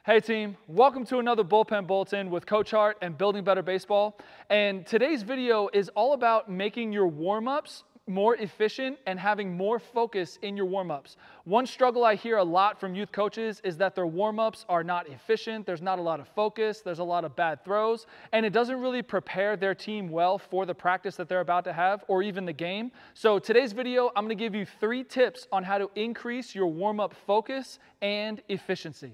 Hey team, welcome to another Bullpen Bulletin with Coach Hart and Building Better Baseball. And today's video is all about making your warm-ups more efficient and having more focus in your warm-ups. One struggle I hear a lot from youth coaches is that their warm-ups are not efficient, there's not a lot of focus, there's a lot of bad throws, and it doesn't really prepare their team well for the practice that they're about to have or even the game. So today's video, I'm going to give you 3 tips on how to increase your warm-up focus and efficiency.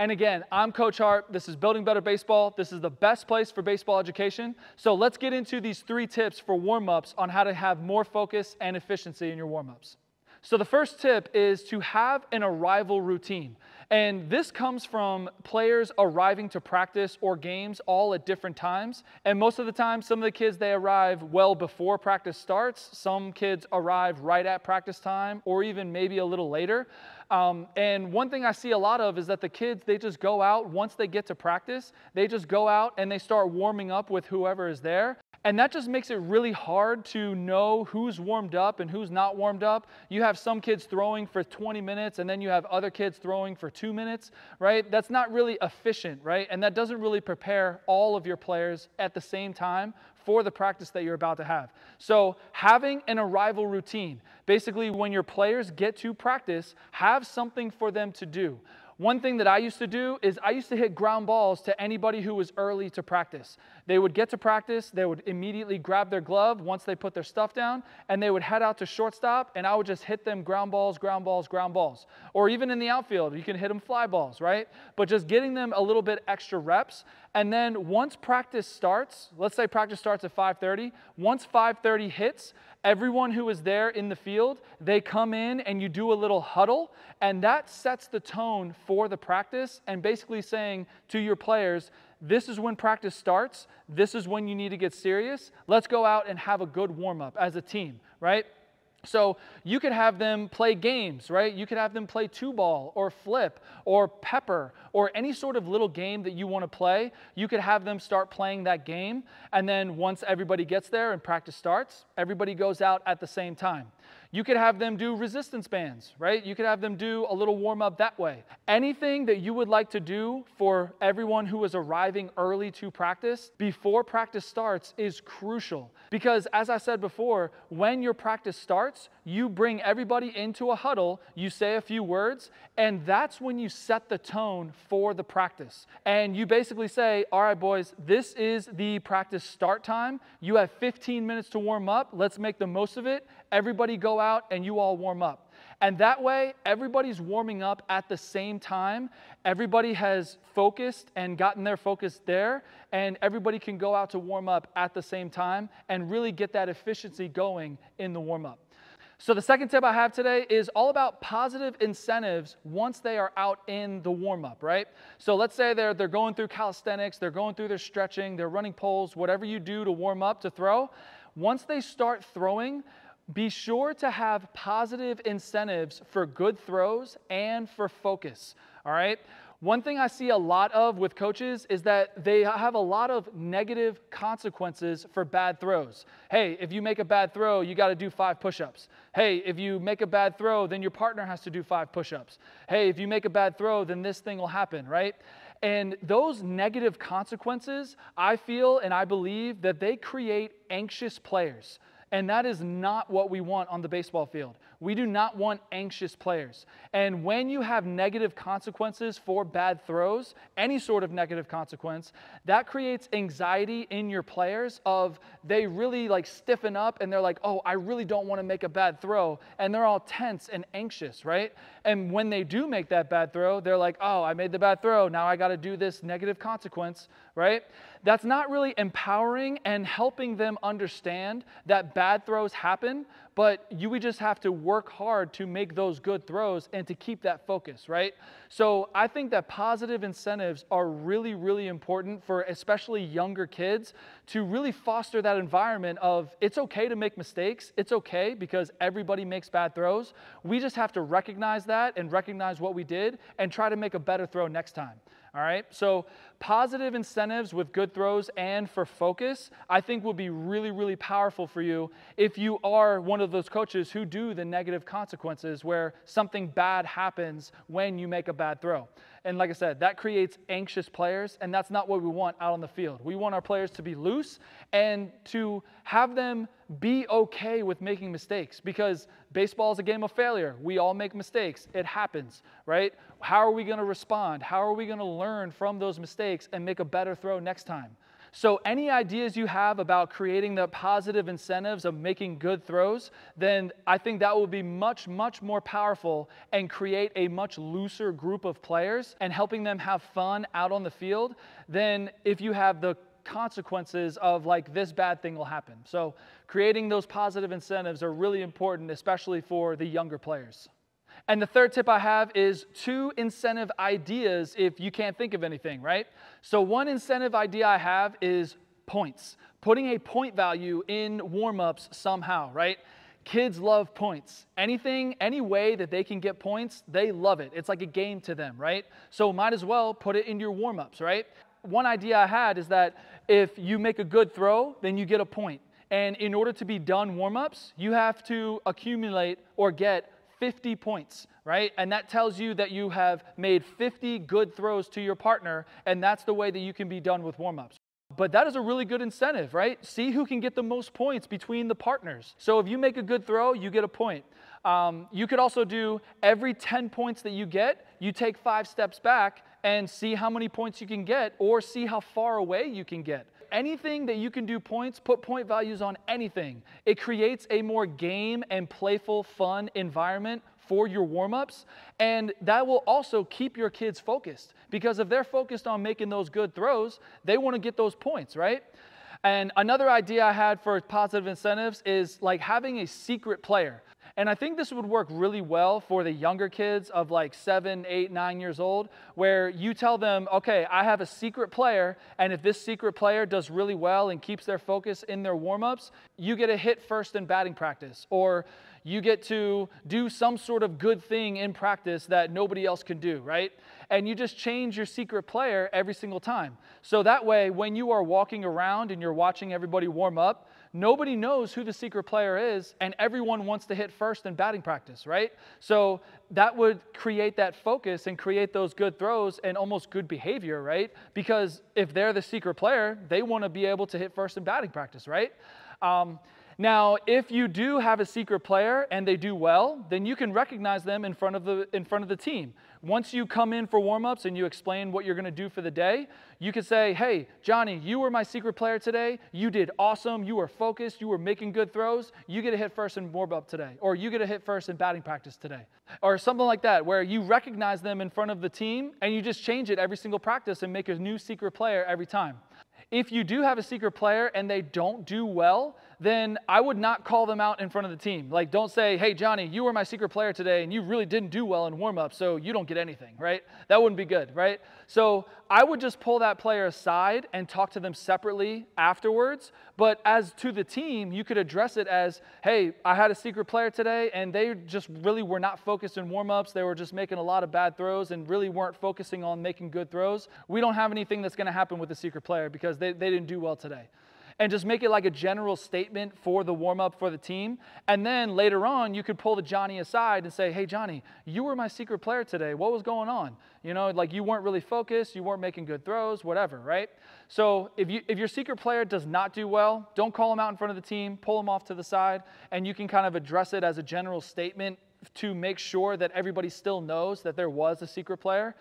And again, I'm Coach Hart. This is Building Better Baseball. This is the best place for baseball education. So let's get into these 3 tips for warm-ups on how to have more focus and efficiency in your warm-ups. So the first tip is to have an arrival routine. And this comes from players arriving to practice or games all at different times. And most of the time, some of the kids, they arrive well before practice starts. Some kids arrive right at practice time or even maybe a little later. And one thing I see a lot of is that the kids, they just go out once they get to practice. They just go out and they start warming up with whoever is there. And that just makes it really hard to know who's warmed up and who's not warmed up. You have some kids throwing for 20 minutes and then you have other kids throwing for 2 minutes, right? That's not really efficient, right? And that doesn't really prepare all of your players at the same time for the practice that you're about to have. So having an arrival routine, basically when your players get to practice, have something for them to do. One thing that I used to do is I used to hit ground balls to anybody who was early to practice. They would get to practice, they would immediately grab their glove once they put their stuff down, and they would head out to shortstop, and I would just hit them ground balls, ground balls, ground balls. Or even in the outfield, you can hit them fly balls, right? But just getting them a little bit extra reps. And then once practice starts, let's say practice starts at 5:30, once 5:30 hits, everyone who is there in the field, they come in and you do a little huddle, and that sets the tone for the practice and basically saying to your players, this is when practice starts, this is when you need to get serious, let's go out and have a good warm-up as a team, right? So you could have them play games, right? You could have them play 2-ball or flip or pepper or any sort of little game that you want to play. You could have them start playing that game, and then once everybody gets there and practice starts, everybody goes out at the same time. You could have them do resistance bands, right? You could have them do a little warm-up that way. Anything that you would like to do for everyone who is arriving early to practice before practice starts is crucial. Because as I said before, when your practice starts, you bring everybody into a huddle, you say a few words, and that's when you set the tone for the practice. And you basically say, all right, boys, this is the practice start time. You have 15 minutes to warm up. Let's make the most of it. Everybody go out and you all warm up. And that way, everybody's warming up at the same time. Everybody has focused and gotten their focus there, and everybody can go out to warm up at the same time and really get that efficiency going in the warm-up. So the second tip I have today is all about positive incentives once they are out in the warm-up, right? So let's say they're going through calisthenics, they're going through their stretching, they're running poles, whatever you do to warm up, to throw. Once they start throwing, be sure to have positive incentives for good throws and for focus, all right? One thing I see a lot of with coaches is that they have a lot of negative consequences for bad throws. Hey, if you make a bad throw, you got to do 5 push-ups. Hey, if you make a bad throw, then your partner has to do 5 push-ups. Hey, if you make a bad throw, then this thing will happen, right? And those negative consequences, I feel and I believe that they create anxious players. And that is not what we want on the baseball field. We do not want anxious players. And when you have negative consequences for bad throws, any sort of negative consequence, that creates anxiety in your players of they really like stiffen up and they're like, oh, I really don't want to make a bad throw. And they're all tense and anxious, right? And when they do make that bad throw, they're like, oh, I made the bad throw. Now I got to do this negative consequence, right? That's not really empowering and helping them understand that bad throws happen, but you would just have to work hard to make those good throws and to keep that focus, right? So I think that positive incentives are really, really important for especially younger kids to really foster that environment of it's okay to make mistakes. It's okay because everybody makes bad throws. We just have to recognize that and recognize what we did and try to make a better throw next time. All right, so positive incentives with good throws and for focus, I think will be really, really powerful for you if you are one of those coaches who do the negative consequences where something bad happens when you make a bad throw. And like I said, that creates anxious players, and that's not what we want out on the field. We want our players to be loose and to have them be okay with making mistakes, because baseball is a game of failure. We all make mistakes. It happens, right? How are we going to respond? How are we going to learn from those mistakes and make a better throw next time? So any ideas you have about creating the positive incentives of making good throws, then I think that will be much, much more powerful and create a much looser group of players and helping them have fun out on the field than if you have the consequences of like this bad thing will happen. So creating those positive incentives are really important, especially for the younger players. And the third tip I have is 2 incentive ideas if you can't think of anything, right? So one incentive idea I have is points. Putting a point value in warm-ups somehow, right? Kids love points. Anything, any way that they can get points, they love it. It's like a game to them, right? So might as well put it in your warm-ups, right? One idea I had is that if you make a good throw, then you get a point. And in order to be done warm-ups, you have to accumulate or get 50 points, right? And that tells you that you have made 50 good throws to your partner, and that's the way that you can be done with warm-ups. But that is a really good incentive, right? See who can get the most points between the partners. So if you make a good throw, you get a point. You could also do every 10 points that you get, you take 5 steps back and see how many points you can get, or see how far away you can get. Anything that you can do points, put point values on anything. It creates a more game and playful, fun environment for your warm-ups, and that will also keep your kids focused, because if they're focused on making those good throws, they want to get those points, right? And another idea I had for positive incentives is like having a secret player. And I think this would work really well for the younger kids of like 7, 8, 9 years old, where you tell them, okay, I have a secret player, and if this secret player does really well and keeps their focus in their warm-ups, you get a hit first in batting practice, or you get to do some sort of good thing in practice that nobody else can do, right? And you just change your secret player every single time. So that way, when you are walking around and you're watching everybody warm up, nobody knows who the secret player is, and everyone wants to hit first in batting practice, right? So that would create that focus and create those good throws and almost good behavior, right? Because if they're the secret player, they want to be able to hit first in batting practice, right? Now, if you do have a secret player and they do well, then you can recognize them in front of the team. Once you come in for warm-ups and you explain what you're going to do for the day, you could say, hey, Johnny, you were my secret player today. You did awesome. You were focused. You were making good throws. You get a hit first in warm-up today. Or you get a hit first in batting practice today. Or something like that, where you recognize them in front of the team and you just change it every single practice and make a new secret player every time. If you do have a secret player and they don't do well, then I would not call them out in front of the team. Like, don't say, hey, Johnny, you were my secret player today and you really didn't do well in warm-up, so you don't get anything, right? That wouldn't be good, right? So I would just pull that player aside and talk to them separately afterwards. But as to the team, you could address it as, hey, I had a secret player today and they just really were not focused in warm-ups. They were just making a lot of bad throws and really weren't focusing on making good throws. We don't have anything that's going to happen with the secret player because they didn't do well today. And just make it like a general statement for the warm-up for the team. And then later on, you could pull the Johnny aside and say, hey, Johnny, you were my secret player today. What was going on? You know, like you weren't really focused. You weren't making good throws, whatever, right? So if your secret player does not do well, don't call him out in front of the team. Pull him off to the side, and you can kind of address it as a general statement to make sure that everybody still knows that there was a secret player.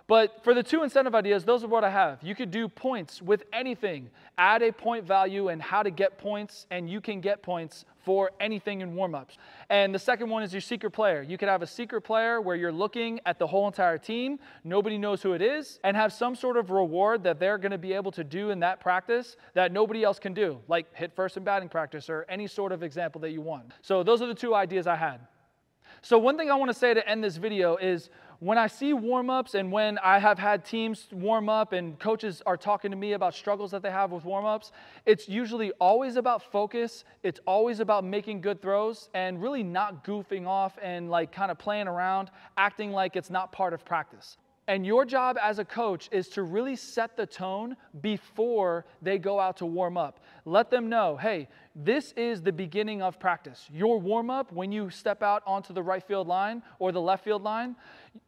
But for the 2 incentive ideas, those are what I have. You could do points with anything. Add a point value and how to get points, and you can get points for anything in warm-ups. And the second one is your secret player. You could have a secret player where you're looking at the whole entire team, nobody knows who it is, and have some sort of reward that they're going to be able to do in that practice that nobody else can do, like hit first in batting practice or any sort of example that you want. So those are the 2 ideas I had. So one thing I want to say to end this video is when I see warm-ups and when I have had teams warm up and coaches are talking to me about struggles that they have with warm-ups, it's usually always about focus. It's always about making good throws and really not goofing off and like kind of playing around, acting like it's not part of practice. And your job as a coach is to really set the tone before they go out to warm up. Let them know, hey, this is the beginning of practice. Your warm-up, when you step out onto the right field line or the left field line,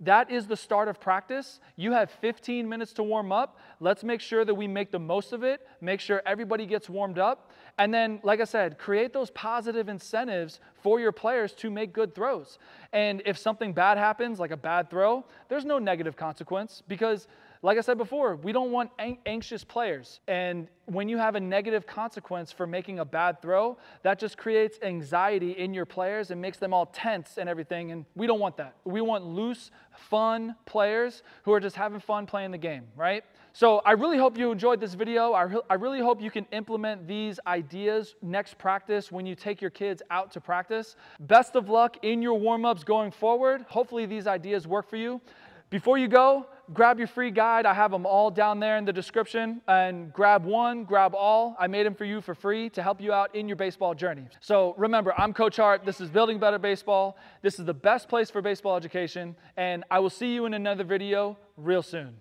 that is the start of practice. You have 15 minutes to warm up. Let's make sure that we make the most of it, make sure everybody gets warmed up. And then, like I said, create those positive incentives for your players to make good throws. And if something bad happens, like a bad throw, there's no negative consequence because, like I said before, we don't want anxious players. And when you have a negative consequence for making a bad throw, that just creates anxiety in your players and makes them all tense and everything. And we don't want that. We want loose, fun players who are just having fun playing the game, right? So I really hope you enjoyed this video. I really hope you can implement these ideas next practice when you take your kids out to practice. Best of luck in your warm-ups going forward. Hopefully these ideas work for you. Before you go, grab your free guide. I have them all down there in the description. And grab one, grab all. I made them for you for free to help you out in your baseball journey. So remember, I'm Coach Hart. This is Building Better Baseball. This is the best place for baseball education. And I will see you in another video real soon.